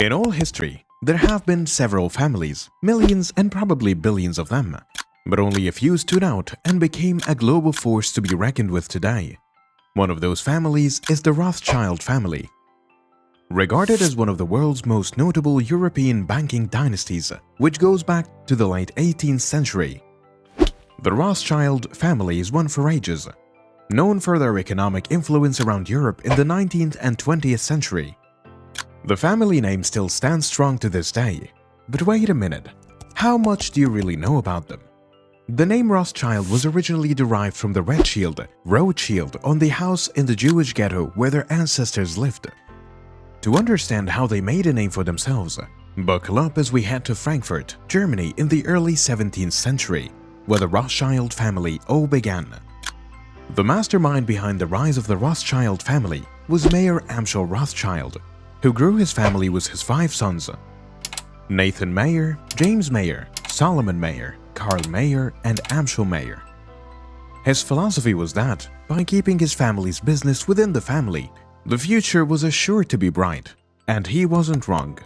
In all history, there have been several families, millions and probably billions of them, but only a few stood out and became a global force to be reckoned with today. One of those families is the Rothschild family. Regarded as one of the world's most notable European banking dynasties, which goes back to the late 18th century. The Rothschild family is one for ages, known for their economic influence around Europe in the 19th and 20th century. The family name still stands strong to this day. But wait a minute, how much do you really know about them? The name Rothschild was originally derived from the red shield, Rothschild, on the house in the Jewish ghetto where their ancestors lived. To understand how they made a name for themselves, buckle up as we head to Frankfurt, Germany in the early 17th century, where the Rothschild family all began. The mastermind behind the rise of the Rothschild family was Mayer Amschel Rothschild, who grew his family with his 5 sons: Nathan Mayer, James Mayer, Solomon Mayer, Karl Mayer, and Amschel Mayer. His philosophy was that, by keeping his family's business within the family, the future was assured to be bright, and he wasn't wrong.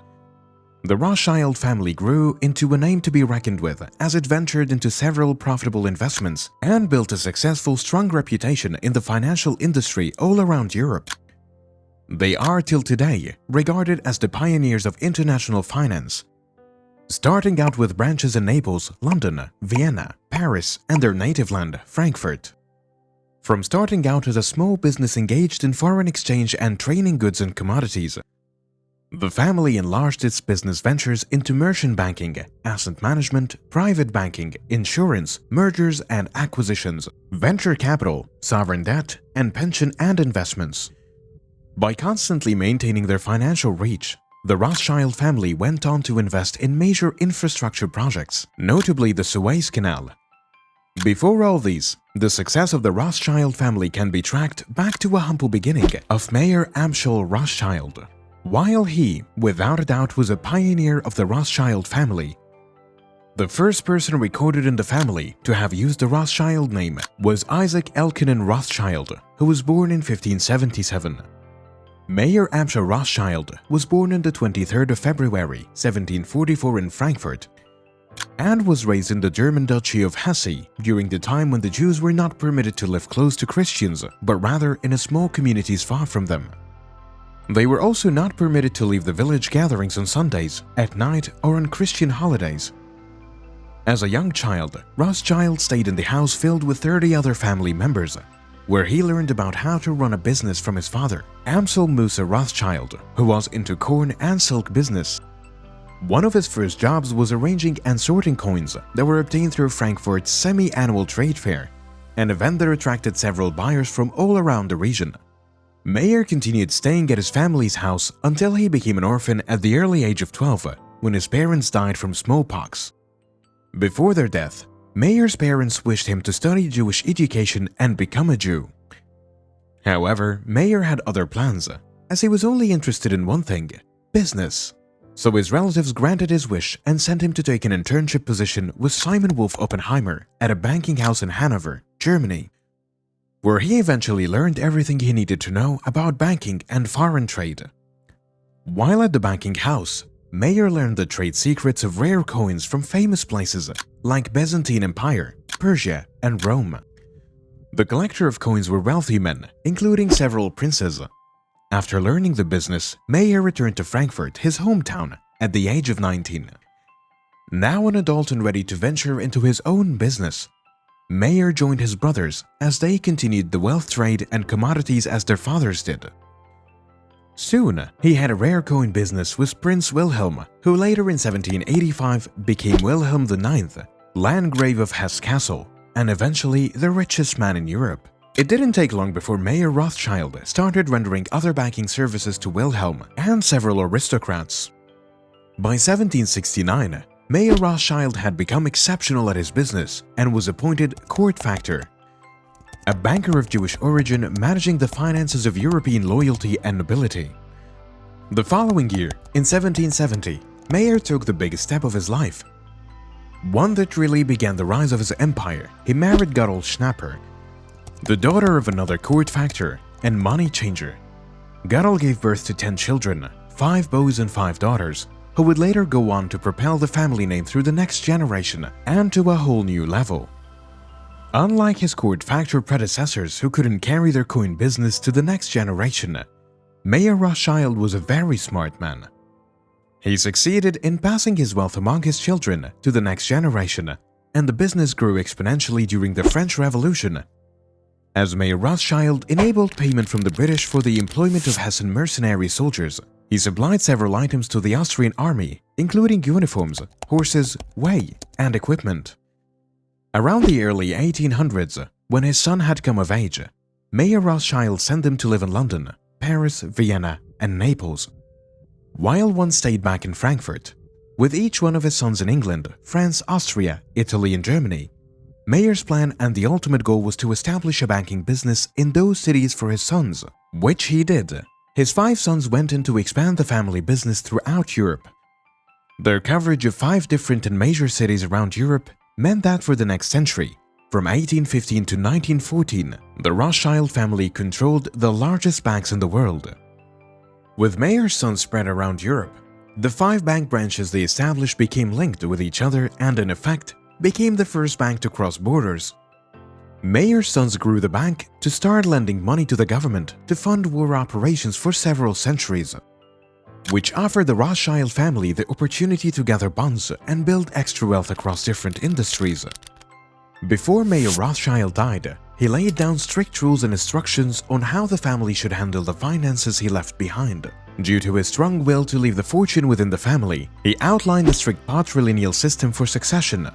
The Rothschild family grew into a name to be reckoned with as it ventured into several profitable investments and built a successful, strong reputation in the financial industry all around Europe. They are till today regarded as the pioneers of international finance, starting out with branches in Naples, London, Vienna, Paris, and their native land, Frankfurt. From starting out as a small business engaged in foreign exchange and trading goods and commodities, the family enlarged its business ventures into merchant banking, asset management, private banking, insurance, mergers and acquisitions, venture capital, sovereign debt, and pension and investments. By constantly maintaining their financial reach, the Rothschild family went on to invest in major infrastructure projects, notably the Suez Canal. Before all these, the success of the Rothschild family can be tracked back to a humble beginning of Mayer Amschel Rothschild. While he, without a doubt, was a pioneer of the Rothschild family, the first person recorded in the family to have used the Rothschild name was Isaac Elkanan Rothschild, who was born in 1577. Mayer Amschel Rothschild was born on the 23rd of February, 1744 in Frankfurt, and was raised in the German Duchy of Hesse during the time when the Jews were not permitted to live close to Christians, but rather in small communities far from them. They were also not permitted to leave the village gatherings on Sundays, at night, or on Christian holidays. As a young child, Rothschild stayed in the house filled with 30 other family members, where he learned about how to run a business from his father, Amschel Musa Rothschild, who was into corn and silk business. One of his first jobs was arranging and sorting coins that were obtained through Frankfurt's semi-annual trade fair, an event that attracted several buyers from all around the region. Mayer continued staying at his family's house until he became an orphan at the early age of 12, when his parents died from smallpox. Before their death, Mayer's parents wished him to study Jewish education and become a Jew. However, Mayer had other plans, as he was only interested in one thing: business. So his relatives granted his wish and sent him to take an internship position with Simon Wolf Oppenheimer at a banking house in Hanover, Germany, where he eventually learned everything he needed to know about banking and foreign trade. While at the banking house, Mayer learned the trade secrets of rare coins from famous places like Byzantine Empire, Persia, and Rome. The collector of coins were wealthy men, including several princes. After learning the business, Mayer returned to Frankfurt, his hometown, at the age of 19. Now an adult and ready to venture into his own business, Mayer joined his brothers as they continued the wealth trade and commodities as their fathers did. Soon, he had a rare coin business with Prince Wilhelm, who later in 1785 became Wilhelm IX, Landgrave of Hesse-Kassel, and eventually the richest man in Europe. It didn't take long before Mayer Rothschild started rendering other banking services to Wilhelm and several aristocrats. By 1769, Mayer Rothschild had become exceptional at his business and was appointed court factor, a banker of Jewish origin managing the finances of European loyalty and nobility. The following year, in 1770, Mayer took the biggest step of his life, one that really began the rise of his empire. He married Guttel Schnapper, the daughter of another court factor and money changer. Guttel gave birth to 10 children, 5 boys and 5 daughters, who would later go on to propel the family name through the next generation and to a whole new level. Unlike his court factor predecessors who couldn't carry their coin business to the next generation, Mayer Rothschild was a very smart man. He succeeded in passing his wealth among his children to the next generation, and the business grew exponentially during the French Revolution. As Mayer Rothschild enabled payment from the British for the employment of Hessian mercenary soldiers, he supplied several items to the Austrian army, including uniforms, horses, whey, and equipment. Around the early 1800s, when his son had come of age, Mayer Rothschild sent them to live in London, Paris, Vienna, and Naples, while one stayed back in Frankfurt. With each one of his sons in England, France, Austria, Italy, and Germany, Mayer's plan and the ultimate goal was to establish a banking business in those cities for his sons, which he did. His 5 sons went in to expand the family business throughout Europe. Their coverage of 5 different and major cities around Europe meant that for the next century, from 1815 to 1914, the Rothschild family controlled the largest banks in the world. With Mayer's sons spread around Europe, the 5 bank branches they established became linked with each other and, in effect, became the first bank to cross borders. Mayer's sons grew the bank to start lending money to the government to fund war operations for several centuries, which offered the Rothschild family the opportunity to gather bonds and build extra wealth across different industries. Before Mayer Rothschild died, he laid down strict rules and instructions on how the family should handle the finances he left behind. Due to his strong will to leave the fortune within the family, he outlined a strict patrilineal system for succession.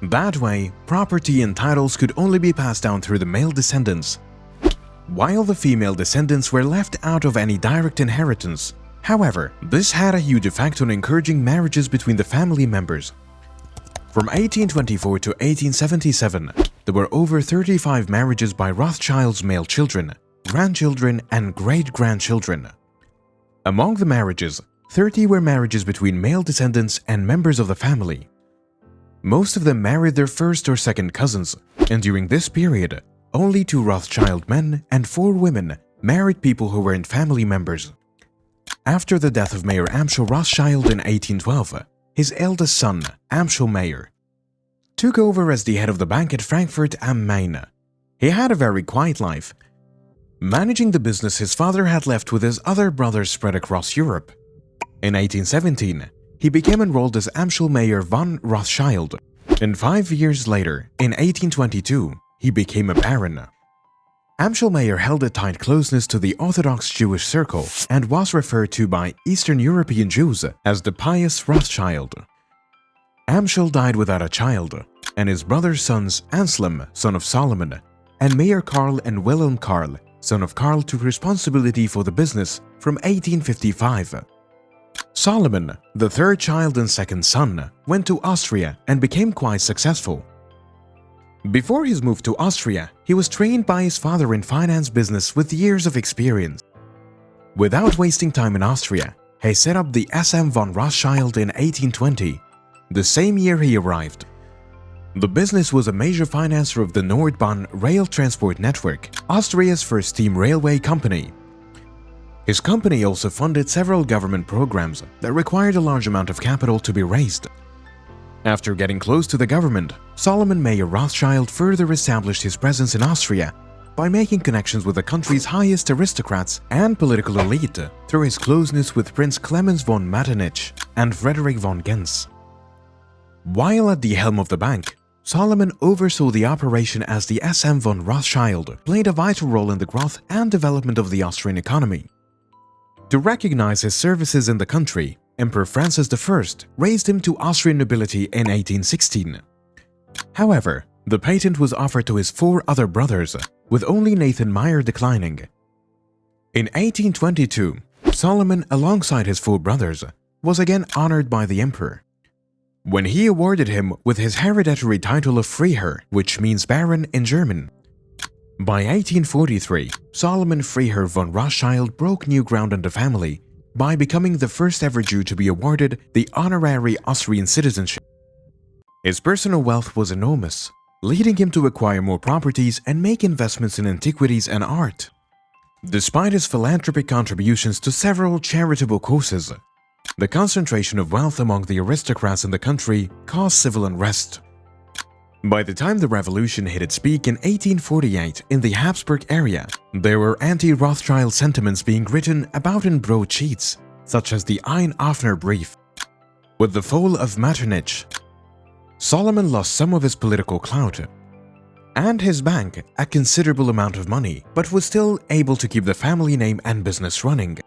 That way, property and titles could only be passed down through the male descendants, while the female descendants were left out of any direct inheritance. However, this had a huge effect on encouraging marriages between the family members. From 1824 to 1877, there were over 35 marriages by Rothschild's male children, grandchildren, and great-grandchildren. Among the marriages, 30 were marriages between male descendants and members of the family. Most of them married their first or second cousins, and during this period, only 2 Rothschild men and 4 women married people who weren't family members. After the death of Mayer Amschel Rothschild in 1812, his eldest son, Amschel Mayer, took over as the head of the bank at Frankfurt am Main. He had a very quiet life, managing the business his father had left with his other brothers spread across Europe. In 1817, he became enrolled as Amschel Mayer von Rothschild, and 5 years later, in 1822, he became a baron. Amschel Mayer held a tight closeness to the Orthodox Jewish circle and was referred to by Eastern European Jews as the pious Rothschild. Amschel died without a child, and his brother's sons Anselm, son of Solomon, and Mayer Karl and Wilhelm Karl, son of Karl, took responsibility for the business from 1855. Solomon, the 3rd child and 2nd son, went to Austria and became quite successful. Before his move to Austria, he was trained by his father in finance business with years of experience. Without wasting time in Austria, he set up the SM von Rothschild in 1820, the same year he arrived. The business was a major financer of the Nordbahn rail transport network, Austria's first steam railway company. His company also funded several government programs that required a large amount of capital to be raised. After getting close to the government, Solomon Mayer Rothschild further established his presence in Austria by making connections with the country's highest aristocrats and political elite through his closeness with Prince Clemens von Metternich and Frederick von Gens. While at the helm of the bank, Solomon oversaw the operation as the SM von Rothschild played a vital role in the growth and development of the Austrian economy. To recognize his services in the country, Emperor Francis I raised him to Austrian nobility in 1816. However, the patent was offered to his 4 other brothers, with only Nathan Mayer declining. In 1822, Solomon, alongside his 4 brothers, was again honored by the emperor, when he awarded him with his hereditary title of Freiherr, which means baron in German. By 1843, Solomon Freiherr von Rothschild broke new ground in the family by becoming the first ever Jew to be awarded the honorary Austrian citizenship. His personal wealth was enormous, leading him to acquire more properties and make investments in antiquities and art. Despite his philanthropic contributions to several charitable causes, the concentration of wealth among the aristocrats in the country caused civil unrest. By the time the revolution hit its peak in 1848 in the Habsburg area, there were anti-Rothschild sentiments being written about in broad sheets, such as the Ein Offener Brief. With the fall of Metternich, Solomon lost some of his political clout and his bank a considerable amount of money, but was still able to keep the family name and business running.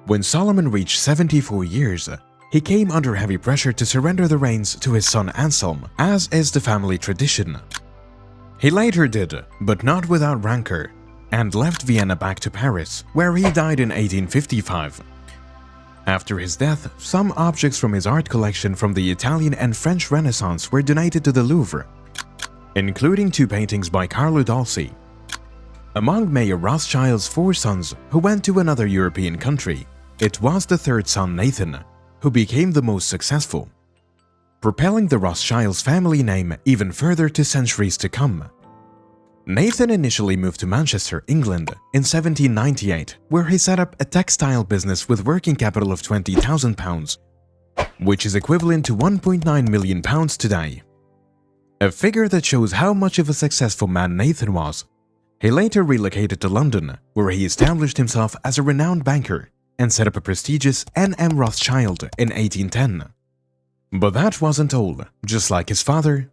When Solomon reached 74 years, he came under heavy pressure to surrender the reins to his son Anselm, as is the family tradition. He later did, but not without rancor, and left Vienna back to Paris, where he died in 1855. After his death, some objects from his art collection from the Italian and French Renaissance were donated to the Louvre, including 2 paintings by Carlo Dolci. Among Mayer Rothschild's 4 sons who went to another European country, it was the 3rd son Nathan who became the most successful, propelling the Rothschilds' family name even further to centuries to come. Nathan initially moved to Manchester, England in 1798, where he set up a textile business with working capital of £20,000, which is equivalent to £1.9 million today. A figure that shows how much of a successful man Nathan was. He later relocated to London, where he established himself as a renowned banker and set up a prestigious N.M. Rothschild in 1810. But that wasn't all. Just like his father,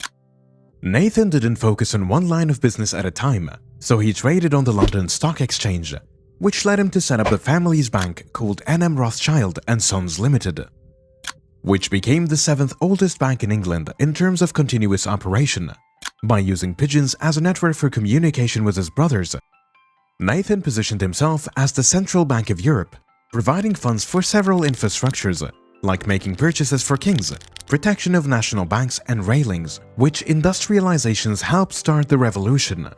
Nathan didn't focus on one line of business at a time, so he traded on the London Stock Exchange, which led him to set up the family's bank called N.M. Rothschild & Sons Limited, which became the 7th oldest bank in England in terms of continuous operation. By using pigeons as a network for communication with his brothers, Nathan positioned himself as the central bank of Europe, providing funds for several infrastructures, like making purchases for kings, protection of national banks and railings, which industrializations helped start the revolution.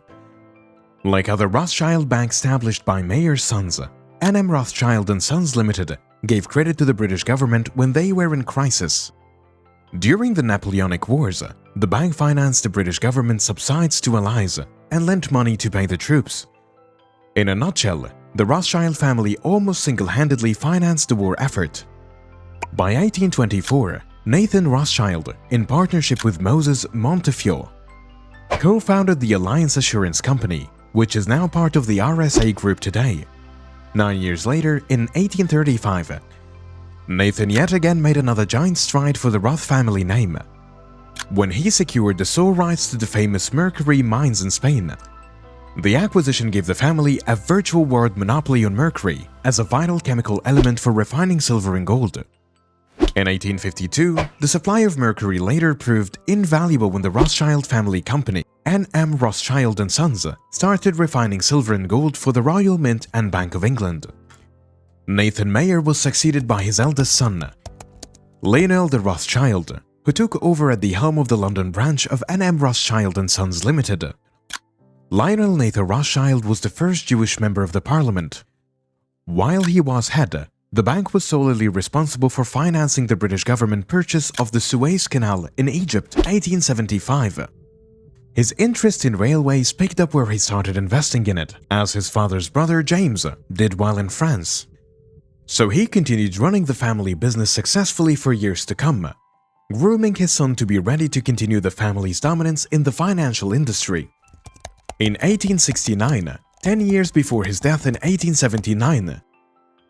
Like other Rothschild banks established by Mayer's sons, N.M. Rothschild & Sons Limited gave credit to the British government when they were in crisis. During the Napoleonic Wars, the bank financed the British government's subsides to allies and lent money to pay the troops. In a nutshell, the Rothschild family almost single-handedly financed the war effort. By 1824, Nathan Rothschild, in partnership with Moses Montefiore, co-founded the Alliance Assurance Company, which is now part of the RSA Group today. 9 years later, in 1835, Nathan yet again made another giant stride for the Roth family name, when he secured the sole rights to the famous mercury mines in Spain. The acquisition gave the family a virtual world monopoly on mercury as a vital chemical element for refining silver and gold. In 1852, the supply of mercury later proved invaluable when the Rothschild family company, N.M. Rothschild & Sons, started refining silver and gold for the Royal Mint and Bank of England. Nathan Mayer was succeeded by his eldest son, Lionel de Rothschild, who took over at the helm of the London branch of N.M. Rothschild & Sons Limited. Lionel Nathan Rothschild was the first Jewish member of the parliament. While he was head, the bank was solely responsible for financing the British government purchase of the Suez Canal in Egypt, 1875. His interest in railways picked up where he started investing in it, as his father's brother James did while in France. So he continued running the family business successfully for years to come, grooming his son to be ready to continue the family's dominance in the financial industry. In 1869, 10 years before his death in 1879,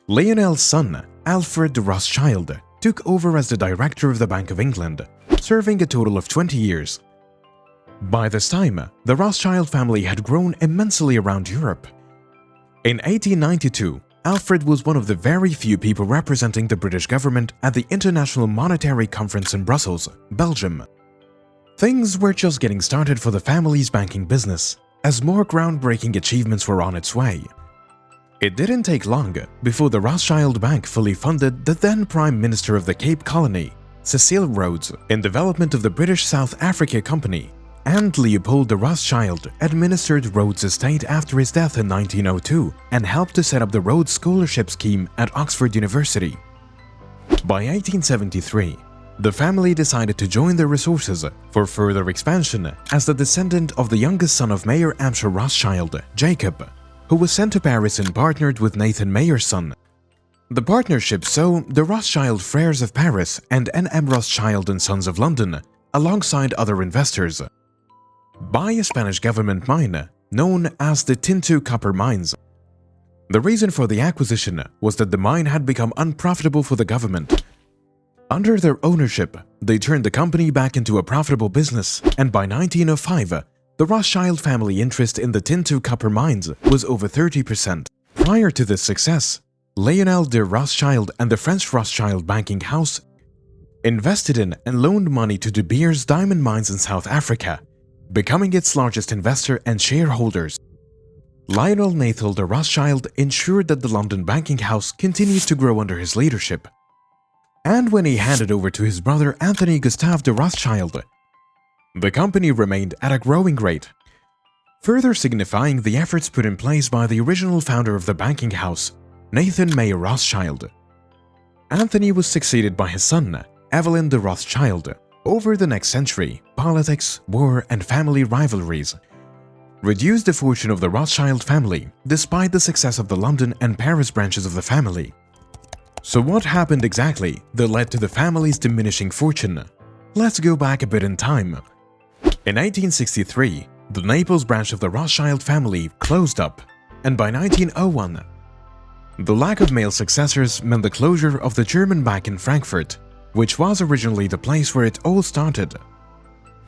Lionel's son, Alfred de Rothschild, took over as the director of the Bank of England, serving a total of 20 years. By this time, the Rothschild family had grown immensely around Europe. In 1892, Alfred was one of the very few people representing the British government at the International Monetary Conference in Brussels, Belgium. Things were just getting started for the family's banking business, as more groundbreaking achievements were on its way. It didn't take long before the Rothschild Bank fully funded the then Prime Minister of the Cape Colony, Cecil Rhodes, in development of the British South Africa Company, and Leopold de Rothschild administered Rhodes' estate after his death in 1902 and helped to set up the Rhodes Scholarship Scheme at Oxford University. By 1873, the family decided to join their resources for further expansion as the descendant of the youngest son of Mayor Amschel Rothschild, Jacob, who was sent to Paris and partnered with Nathan Mayer's son. The partnership saw the Rothschild Frères of Paris and N.M. Rothschild and Sons of London, alongside other investors, buy a Spanish government mine known as the Tinto Copper Mines. The reason for the acquisition was that the mine had become unprofitable for the government. Under their ownership, they turned the company back into a profitable business, and by 1905, the Rothschild family interest in the Tinto Copper Mines was over 30%. Prior to this success, Lionel de Rothschild and the French Rothschild banking house invested in and loaned money to De Beers diamond mines in South Africa, becoming its largest investor and shareholders. Lionel Nathal de Rothschild ensured that the London banking house continued to grow under his leadership. And when he handed over to his brother Anthony Gustave de Rothschild, the company remained at a growing rate, further signifying the efforts put in place by the original founder of the banking house, Nathan Mayer Rothschild. Anthony was succeeded by his son, Evelyn de Rothschild. Over the next century, politics, war, and family rivalries reduced the fortune of the Rothschild family despite the success of the London and Paris branches of the family. So what happened exactly that led to the family's diminishing fortune? Let's go back a bit in time. In 1863, the Naples branch of the Rothschild family closed up, and by 1901, the lack of male successors meant the closure of the German bank in Frankfurt, which was originally the place where it all started.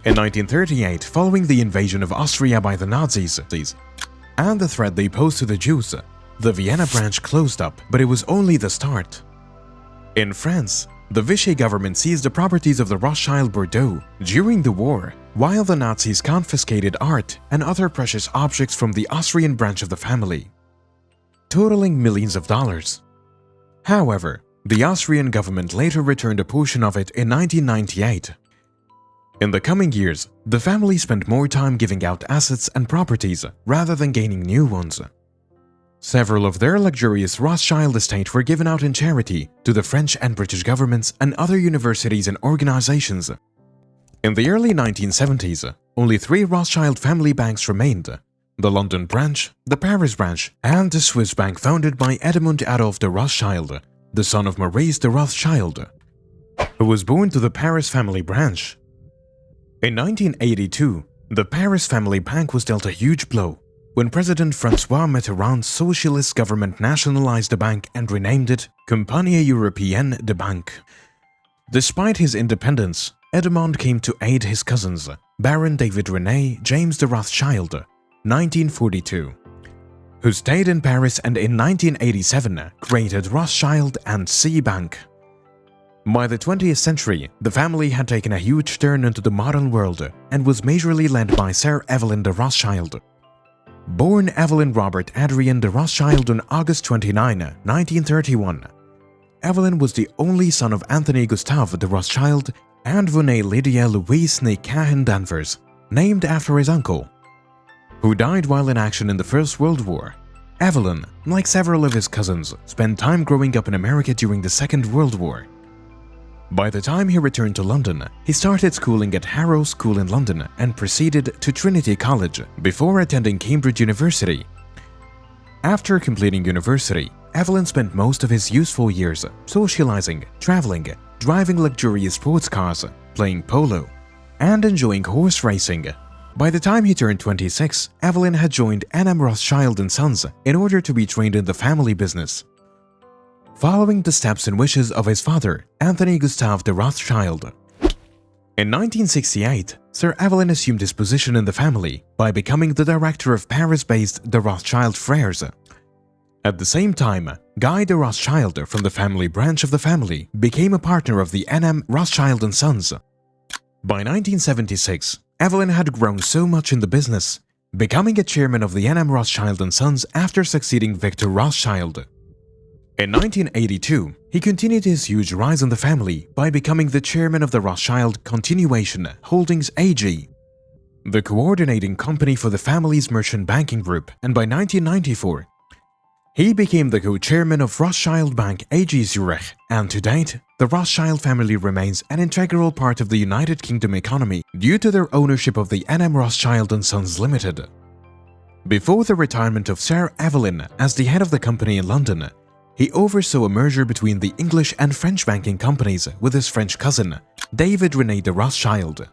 In 1938, following the invasion of Austria by the Nazis and the threat they posed to the Jews, the Vienna branch closed up, but it was only the start. In France, the Vichy government seized the properties of the Rothschild Bordeaux during the war, while the Nazis confiscated art and other precious objects from the Austrian branch of the family, totaling millions of dollars. However, the Austrian government later returned a portion of it in 1998. In the coming years, the family spent more time giving out assets and properties rather than gaining new ones. Several of their luxurious Rothschild estate were given out in charity to the French and British governments and other universities and organizations. In the early 1970s, only 3 Rothschild family banks remained: the London branch, the Paris branch, and the Swiss bank founded by Edmund Adolph de Rothschild, the son of Maurice de Rothschild, who was born to the Paris family branch. In 1982, the Paris family bank was dealt a huge blow when President François Mitterrand's socialist government nationalized the bank and renamed it Compagnie Européenne de Banque. Despite his independence, Edmond came to aid his cousins, Baron David René James de Rothschild, 1942, who stayed in Paris and in 1987 created Rothschild and C Bank. By the 20th century, the family had taken a huge turn into the modern world and was majorly led by Sir Evelyn de Rothschild. Born Evelyn Robert Adrian de Rothschild on August 29, 1931, Evelyn was the only son of Anthony Gustave de Rothschild and Vonne Lydia Louise née Cahen Danvers, named after his uncle, who died while in action in the First World War. Evelyn, like several of his cousins, spent time growing up in America during the Second World War. By the time he returned to London, he started schooling at Harrow School in London and proceeded to Trinity College before attending Cambridge University. After completing university, Evelyn spent most of his useful years socializing, traveling, driving luxurious sports cars, playing polo, and enjoying horse racing. By the time he turned 26, Evelyn had joined N.M. Rothschild and Sons in order to be trained in the family business, following the steps and wishes of his father, Anthony Gustave de Rothschild. In 1968, Sir Evelyn assumed his position in the family by becoming the director of Paris-based the Rothschild Frères. At the same time, Guy de Rothschild from the family branch of the family became a partner of the N.M. Rothschild and Sons. By 1976, Evelyn had grown so much in the business, becoming a chairman of the N.M. Rothschild and Sons after succeeding Victor Rothschild. In 1982, he continued his huge rise in the family by becoming the chairman of the Rothschild Continuation Holdings AG, the coordinating company for the family's merchant banking group, and by 1994, he became the co-chairman of Rothschild Bank AG Zurich, and to date, the Rothschild family remains an integral part of the United Kingdom economy due to their ownership of the N.M. Rothschild and Sons Limited. Before the retirement of Sir Evelyn as the head of the company in London, he oversaw a merger between the English and French banking companies with his French cousin, David René de Rothschild,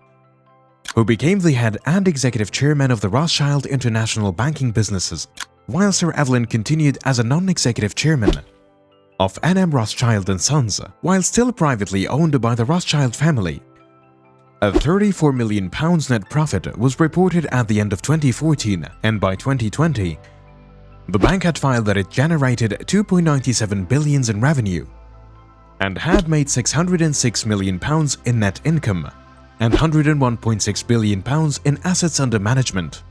who became the head and executive chairman of the Rothschild international banking businesses, while Sir Evelyn continued as a non-executive chairman of N.M. Rothschild & Sons, while still privately owned by the Rothschild family. A £34 million net profit was reported at the end of 2014, and by 2020, the bank had filed that it generated £2.97 billion in revenue and had made £606 million in net income and £101.6 billion in assets under management.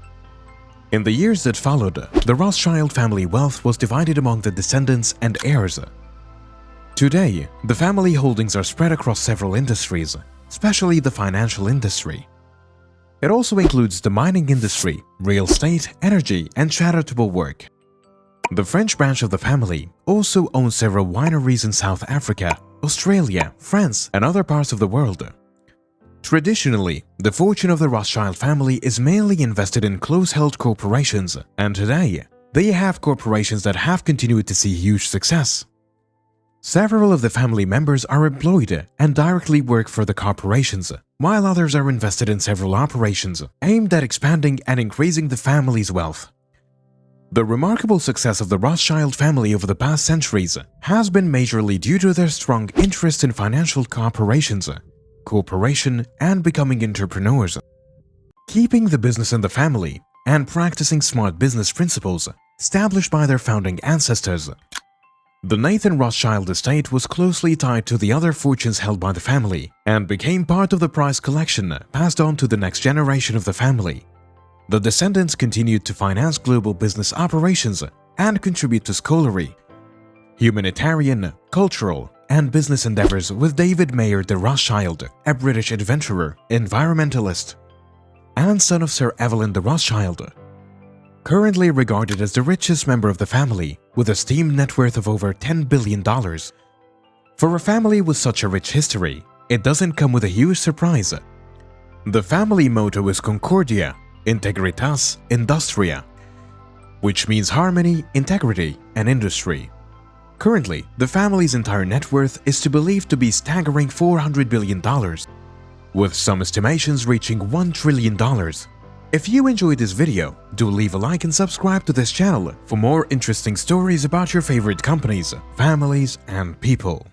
In the years that followed, the Rothschild family wealth was divided among the descendants and heirs. Today, the family holdings are spread across several industries, especially the financial industry. It also includes the mining industry, real estate, energy, and charitable work. The French branch of the family also owns several wineries in South Africa, Australia, France, and other parts of the world. Traditionally, the fortune of the Rothschild family is mainly invested in close-held corporations, and today, they have corporations that have continued to see huge success. Several of the family members are employed and directly work for the corporations, while others are invested in several operations aimed at expanding and increasing the family's wealth. The remarkable success of the Rothschild family over the past centuries has been majorly due to their strong interest in financial corporations, cooperation, and becoming entrepreneurs. Keeping the business in the family and practicing smart business principles established by their founding ancestors. The Nathan Rothschild estate was closely tied to the other fortunes held by the family and became part of the prize collection passed on to the next generation of the family. The descendants continued to finance global business operations and contribute to scholarly, humanitarian, cultural, and business endeavors with David Mayer de Rothschild, a British adventurer, environmentalist, and son of Sir Evelyn de Rothschild. Currently regarded as the richest member of the family, with a esteemed net worth of over $10 billion. For a family with such a rich history, it doesn't come with a huge surprise. The family motto is Concordia, Integritas, Industria, which means harmony, integrity, and industry. Currently, the family's entire net worth is believed to be staggering $400 billion, with some estimations reaching $1 trillion. If you enjoyed this video, do leave a like and subscribe to this channel for more interesting stories about your favorite companies, families, and people.